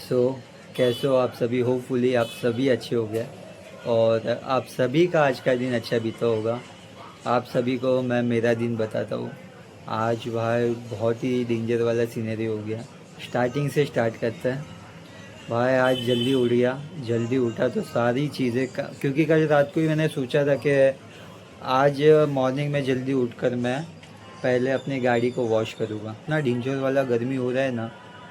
सो कैसे हो आप सभी। होपफुली आप सभी अच्छे हो गए और आप सभी का आज का दिन अच्छा बीता होगा। आप सभी को मैं मेरा दिन बताता हूँ। आज भाई बहुत ही डेंजर वाला सीनरी हो गया। स्टार्टिंग से स्टार्ट करते हैं। भाई आज जल्दी उठ गया। जल्दी उठा तो सारी चीज़ें क्योंकि कल रात को ही मैंने सोचा था कि आज मॉर्निंग में जल्दी उठकर मैं पहले अपनी गाड़ी को वॉश करूँगा। इतना डेंजर वाला गर्मी हो रहा है ना,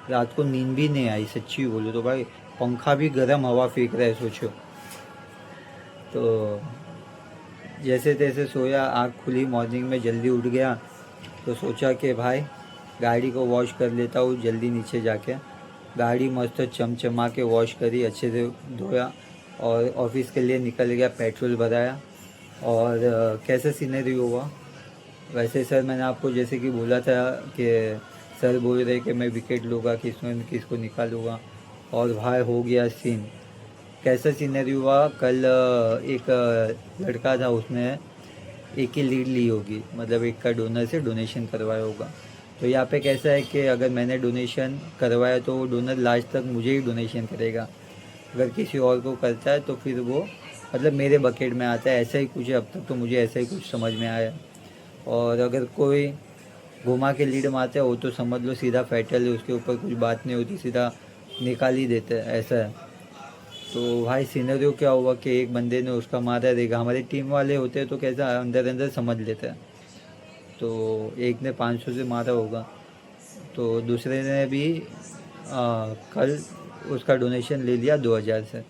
रात को नींद भी नहीं आई सच्ची बोलो तो भाई। पंखा भी गर्म हवा फेंक रहा है सोचो। तो जैसे तैसे सोया, आँख खुली, मॉर्निंग में जल्दी उठ गया तो सोचा कि भाई गाड़ी को वॉश कर लेता हूँ जल्दी नीचे जाके। गाड़ी मस्त चमचमा के वॉश करी, अच्छे से धोया और ऑफिस के लिए निकल गया। पेट्रोल भराया और कैसे सीनरी हुआ। वैसे सर मैंने आपको जैसे कि बोला था कि सर बोल रहे कि मैं विकेट लूँगा, किसमें किसको निकालूंगा। और भाई हो गया सीन। कैसा सीनरी हुआ कल। एक लड़का था, उसने एक ही लीड ली होगी, मतलब एक का डोनर से डोनेशन करवाया होगा। तो यहाँ पे कैसा है कि अगर मैंने डोनेशन करवाया तो वो डोनर लास्ट तक मुझे ही डोनेशन करेगा। अगर किसी और को करता है तो फिर वो मतलब मेरे बकेट में आता है। ऐसा ही कुछ है, अब तक तो मुझे ऐसा ही कुछ समझ में आया। और अगर कोई घुमा के लीड मारता है वो तो समझ लो सीधा फैटल है, उसके ऊपर कुछ बात नहीं होती, सीधा निकाल ही देते हैं, ऐसा है। तो भाई सिनेरियो क्या हुआ कि एक बंदे ने उसका मारा देगा। हमारे टीम वाले होते हैं तो कैसा अंदर अंदर समझ लेते हैं। तो एक ने 500 से मारा होगा, तो दूसरे ने भी कल उसका डोनेशन ले लिया 2000 से।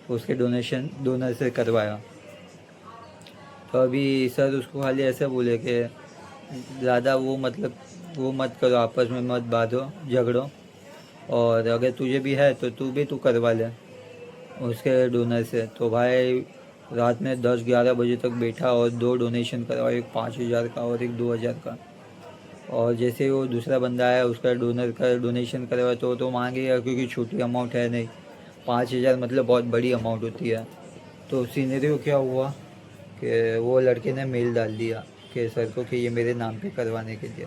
उसके डोनेशन डोनर से करवाया। तो अभी सर उसको खाली ऐसे बोले कि ज़्यादा वो मतलब वो मत करो, आपस में मत बांधो झगड़ो। और अगर तुझे भी है तो तू करवा ले उसके डोनर से। तो भाई रात में 10-11 बजे तक बैठा और दो डोनेशन करवाए, एक 5,000 का और एक 2,000 का। और जैसे वो दूसरा बंदा आया उसका डोनर का डोनेशन करवाया तो मांगेगा, क्योंकि छोटी अमाउंट है नहीं। 5,000 मतलब बहुत बड़ी अमाउंट होती है। तो सीनरियो क्या हुआ कि वो लड़के ने मेल डाल दिया कि सर को कि ये मेरे नाम पे करवाने के लिए।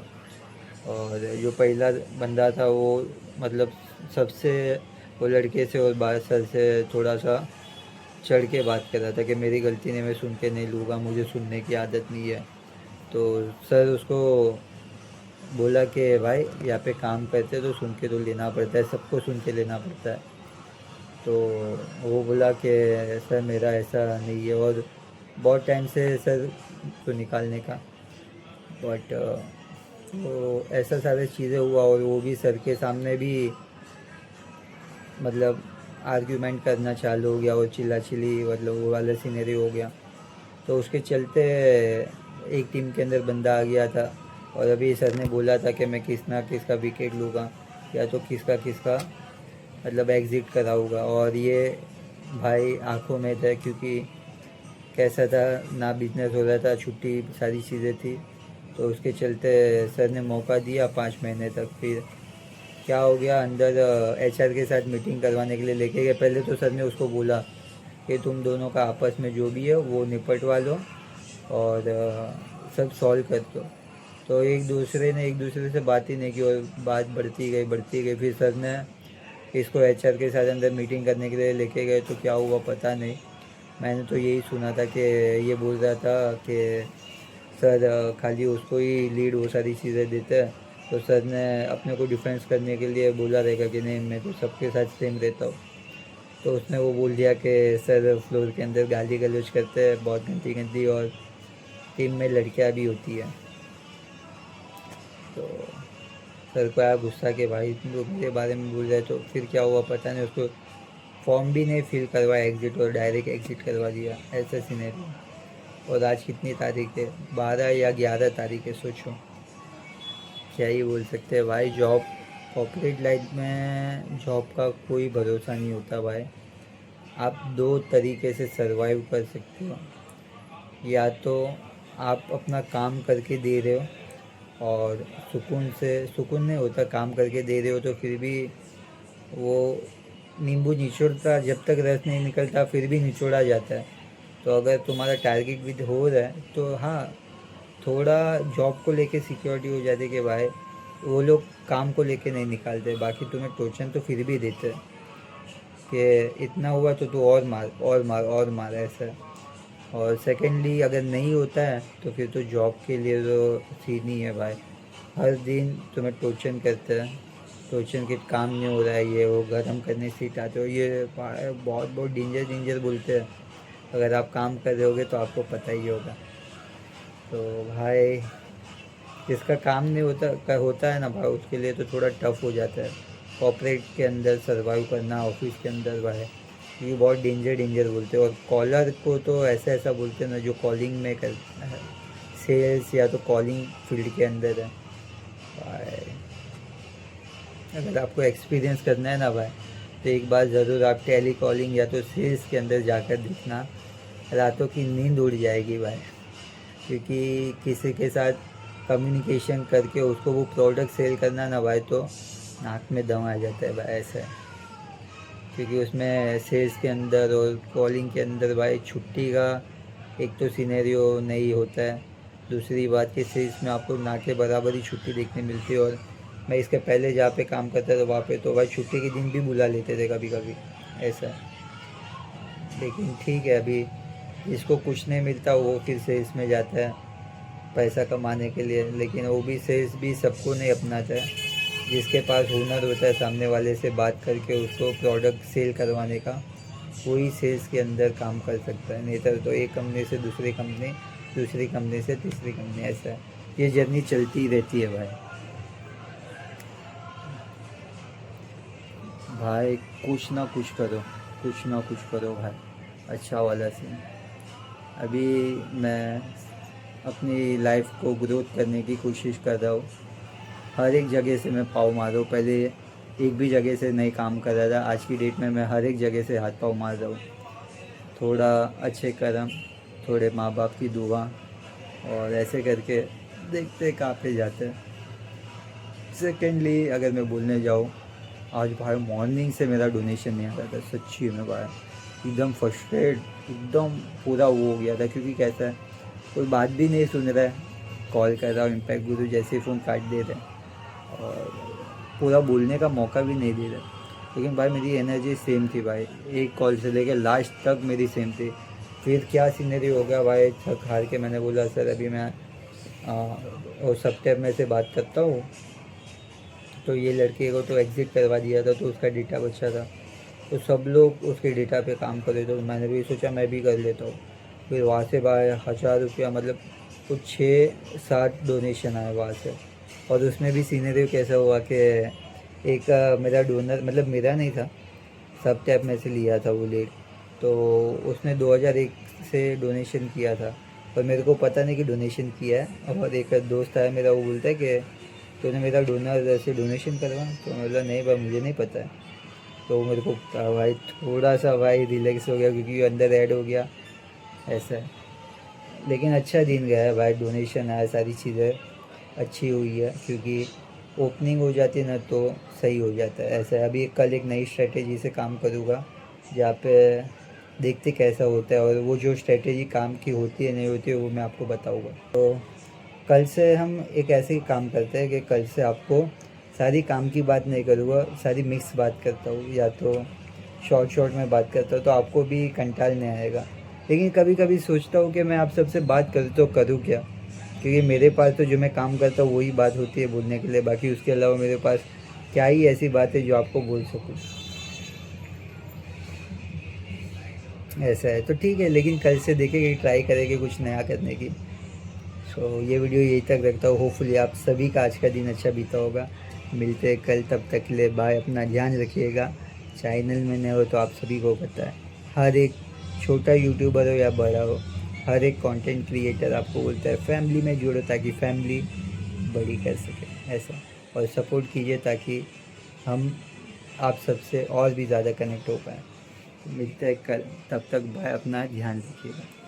और जो पहला बंदा था वो मतलब सबसे वो लड़के से और बात सर से थोड़ा सा चढ़ के बात कर रहा था कि मेरी गलती नहीं, मैं सुन के नहीं लूँगा, मुझे सुनने की आदत नहीं है। तो सर उसको बोला कि भाई यहाँ पे काम करते तो सुन के तो लेना पड़ता है, सबको सुन के लेना पड़ता है। तो वो बोला कि सर मेरा ऐसा नहीं है। और बहुत टाइम से सर को निकालने का, बट तो ऐसा सारी चीज़ें हुआ और वो भी सर के सामने भी मतलब आर्ग्यूमेंट करना चालू हो गया और चिल्ला चिल्ली मतलब वो वाला सीनरी हो गया। तो उसके चलते एक टीम के अंदर बंदा आ गया था और अभी सर ने बोला था कि मैं किस ना किसका विकेट लूँगा या तो किसका किसका मतलब एग्ज़िट कराऊँगा। और ये भाई आंखों में था, क्योंकि कैसा था ना, बिजनेस हो रहा था, छुट्टी सारी चीज़ें थी। तो उसके चलते सर ने मौका दिया 5 महीने तक। फिर क्या हो गया, अंदर एचआर के साथ मीटिंग करवाने के लिए लेके गए। पहले तो सर ने उसको बोला कि तुम दोनों का आपस में जो भी है वो निपटवा लो और सब सॉल्व कर दो। तो एक दूसरे से बात ही नहीं की और बात बढ़ती गई। फिर सर ने इसको एचआर के साथ अंदर मीटिंग करने के लिए लेके गए तो क्या हुआ पता नहीं। मैंने तो यही सुना था कि ये बोल रहा था कि सर खाली उसको ही लीड वो सारी चीज़ें देते हैं। तो सर ने अपने को डिफेंस करने के लिए बोला रहेगा कि नहीं मैं तो सबके साथ सेम रहता हूँ। तो उसने वो बोल दिया कि सर फ्लोर के अंदर गाली गलौज करते हैं बहुत गंदी गंदी, और टीम में लड़कियाँ भी होती है। तो सर को आया गुस्सा कि भाई तुम लोग मेरे बारे में बोल रहे। तो फिर क्या हुआ पता नहीं, उसको फॉर्म भी नहीं फिल करवाया एग्ज़िट और डायरेक्ट एग्ज़िट करवा दिया, ऐसा सीनरी। और आज कितनी तारीख है, 12 या 11 तारीख है, सोचो। क्या ही बोल सकते हैं भाई। जॉब कॉर्पोरेट लाइफ में जॉब का कोई भरोसा नहीं होता भाई। आप दो तरीके से सरवाइव कर सकते हो। या तो आप अपना काम करके दे रहे हो और सुकून नहीं होता, काम करके दे रहे हो तो फिर भी वो नींबू निचोड़ता, जब तक रस नहीं निकलता फिर भी निचोड़ा जाता है। तो अगर तुम्हारा टारगेट भी हो रहा है तो हाँ, थोड़ा जॉब को लेके सिक्योरिटी हो जाती है कि भाई वो लोग काम को लेके नहीं निकालते, बाकी तुम्हें टोचन तो फिर भी देते हैं कि इतना हुआ तो तू और मार और मार और मार, ऐसा। और सेकेंडली अगर नहीं होता है तो फिर तो जॉब के लिए तो सीन ही है भाई। हर दिन तुम्हें टोचन करते हैं, टोचन के काम नहीं हो रहा है, ये वो गर्म करने सीट आते हो, ये बहुत बहुत डेंजर डेंजर बोलते हैं। अगर आप काम कर रहे होगे तो आपको पता ही होगा। तो भाई जिसका काम नहीं होता है ना भाई, उसके लिए तो थोड़ा टफ हो जाता है कॉर्पोरेट के अंदर सर्वाइव करना, ऑफिस के अंदर भाई। ये बहुत डेंजर डेंजर बोलते हैं। और कॉलर को तो ऐसा ऐसा बोलते हैं ना, जो कॉलिंग में कर सेल्स या तो कॉलिंग फील्ड के अंदर है भाई। अगर आपको एक्सपीरियंस करना है ना भाई, तो एक बार ज़रूर आप टेली कॉलिंग या तो सेल्स के अंदर जाकर देखना, रातों की नींद उड़ जाएगी भाई। क्योंकि किसी के साथ कम्युनिकेशन करके उसको वो प्रोडक्ट सेल करना ना भाई, तो नाक में दम आ जाता है भाई, ऐसा है। क्योंकि उसमें सेल्स के अंदर और कॉलिंग के अंदर भाई छुट्टी का एक तो सिनेरियो नहीं होता है, दूसरी बात कि सेल्स में आपको ना के बराबर ही छुट्टी देखने मिलती है। और मैं इसके पहले जहाँ पे काम करता था वहाँ पे तो भाई छुट्टी के दिन भी बुला लेते थे कभी कभी, ऐसा है। लेकिन ठीक है, अभी जिसको कुछ नहीं मिलता वो फिर सेल्स में जाता है पैसा कमाने के लिए। लेकिन वो भी सेल्स भी सबको नहीं अपनाता है। जिसके पास हुनर होता है सामने वाले से बात करके उसको प्रोडक्ट सेल करवाने का, वही सेल्स के अंदर काम कर सकता है। नहीं तो एक कंपनी से दूसरी कंपनी, दूसरी कंपनी से तीसरी कंपनी, ऐसा है। ये जर्नी चलती ही रहती है भाई। भाई कुछ ना कुछ करो, कुछ ना कुछ करो भाई, अच्छा वाला सीन। अभी मैं अपनी लाइफ को ग्रोथ करने की कोशिश कर रहा हूँ। हर एक जगह से मैं पाँव मार रहा हूँ। पहले एक भी जगह से नहीं काम कर रहा था, आज की डेट में मैं हर एक जगह से हाथ पाँव मार रहा हूँ। थोड़ा अच्छे कर्म, थोड़े माँ बाप की दुआ, और ऐसे करके देखते कहाँ पे जाते हैं। सेकेंडली अगर मैं बोलने जाऊँ, आज भाई मॉर्निंग से मेरा डोनेशन नहीं आ रहा था, सच्ची में भाई एकदम फ्रस्ट्रेट, एकदम पूरा वो हो गया था। क्योंकि कैसा है, कोई बात भी नहीं सुन रहा है, कॉल कर रहा हूँ इम्पैक्ट गुरु जैसे फ़ोन काट दे रहे हैं और पूरा बोलने का मौका भी नहीं दे रहे। लेकिन भाई मेरी एनर्जी सेम थी भाई, एक कॉल से लेकर लास्ट तक मेरी सेम थी। फिर क्या सीनरी हो गया भाई, थक हार के मैंने बोला सर अभी मैं और सब टैब में से बात करता हूँ। तो ये लड़के को तो एग्ज़िट करवा दिया था, तो उसका डेटा बचा था, तो सब लोग उसके डेटा पे काम कर रहे थे। तो मैंने भी सोचा मैं भी कर लेता हूँ। फिर वहाँ से भाई 1000 रुपया, मतलब कुछ 6-7 डोनेशन आए वहाँ से। और उसमें भी सीनरी कैसा हुआ कि एक मेरा डोनर, मतलब मेरा नहीं था, सब टैप में से लिया था वो लेट। तो उसने 2001 से डोनेशन किया था, और मेरे को पता नहीं कि डोनेशन किया है। और एक दोस्त है मेरा, वो बोलता है कि तूने मेरा डोनर से डोनेशन करवा, तो मैं बोला नहीं भाई मुझे नहीं पता है। तो मेरे को भाई थोड़ा सा भाई रिलैक्स हो गया, क्योंकि अंदर ऐड हो गया, ऐसा है। लेकिन अच्छा दिन गया है भाई, डोनेशन आया, सारी चीज़ें अच्छी हुई है। क्योंकि ओपनिंग हो जाती है ना तो सही हो जाता है, ऐसा है। अभी कल एक नई स्ट्रेटेजी से काम करूँगा, जहाँ पे देखते कैसा होता है, और वो जो स्ट्रेटेजी काम की होती है नहीं होती है वो मैं आपको बताऊँगा। तो कल से हम एक ऐसे ही काम करते हैं कि कल से आपको सारी काम की बात नहीं करूँगा, सारी मिक्स बात करता हूँ, या तो शॉर्ट शॉर्ट में बात करता हूँ, तो आपको भी कंटाल नहीं आएगा। लेकिन कभी कभी सोचता हूँ कि मैं आप सबसे बात करूँ तो करूँ क्या, क्योंकि मेरे पास तो जो मैं काम करता हूँ वही बात होती है बोलने के लिए, बाकी उसके अलावा मेरे पास क्या ही ऐसी बात है जो आपको बोल सकूँ, ऐसा है। तो ठीक है, लेकिन कल से देखेंगे, ट्राई करेंगे कुछ नया करने की। सो ये वीडियो यहीं तक रखता हूँ। होपफुली आप सभी का आज का दिन अच्छा बीता होगा। मिलते हैं कल, तब तक के लिए बाय। अपना ध्यान रखिएगा। चैनल में नए हो तो आप सभी को पता है, हर एक छोटा यूट्यूबर हो या बड़ा हो, हर एक कंटेंट क्रिएटर आपको बोलता है फैमिली में जुड़ो ताकि फैमिली बड़ी कर सके, ऐसा। और सपोर्ट कीजिए ताकि हम आप सबसे और भी ज़्यादा कनेक्ट हो पाएँ। मिलते हैं कल, तब तक बाय। अपना ध्यान रखिएगा।